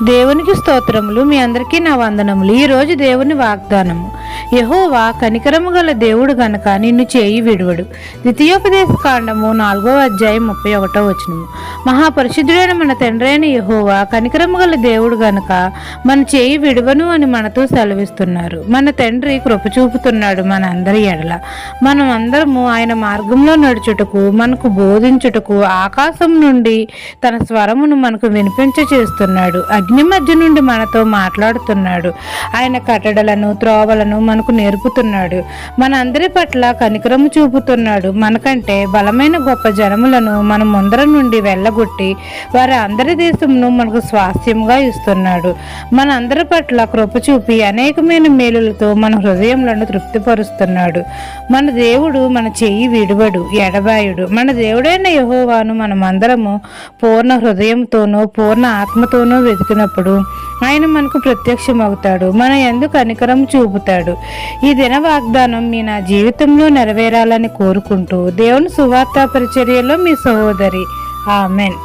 దేవునికి స్తోత్రములు. మీ అందరికీ నా వందనములు. ఈరోజు దేవుని వాగ్దానము. యెహోవా కనికరము గల దేవుడు గనక నిన్ను చేయి విడువడు. ద్వితీయోపదేశ కాండము 4వ అధ్యాయం 31వ వచనము. మహాపరిశుద్ధుడైన మన తండ్రి అయిన యెహోవా కనికరము గల దేవుడు గనక మన చేయి విడువను అని మనతో సెలవిస్తున్నారు. మన తండ్రి కృప చూపుతున్నాడు మన అందరి ఎడల. మనం అందరము ఆయన మార్గంలో నడుచుటకు, మనకు బోధించుటకు ఆకాశం నుండి తన స్వరమును మనకు వినిపించ చేస్తున్నాడు. అగ్ని మధ్య నుండి మనతో మాట్లాడుతున్నాడు. ఆయన కట్టడలను, త్రోవలను మనకు నేర్పుతున్నాడు. మన అందరి పట్ల కనికరము చూపుతున్నాడు. మనకంటే బలమైన గొప్ప జనములను మన ముందర నుండి వెళ్ళగొట్టి వారి అందరి దేశమును మనకు స్వాస్థ్యముగా ఇస్తున్నాడు. మన అందరి పట్ల కృప చూపి అనేకమైన మేలులతో మన హృదయములను తృప్తిపరుస్తున్నాడు. మన దేవుడు మన చెయ్యి విడువడు, ఎడబాయుడు. మన దేవుడైన యెహోవాను మనమందరము పూర్ణ హృదయంతోనూ పూర్ణ ఆత్మతోనూ వెతికినప్పుడు ఆయన మనకు ప్రత్యక్షమవుతాడు. మన యందు కనికరం చూపుతాడు. ఈ దిన వాగ్దానం మీ నా జీవితంలో నెరవేరాలని కోరుకుంటూ దేవుని సువార్త పరిచర్యలో మీ సహోదరి. ఆమెన్.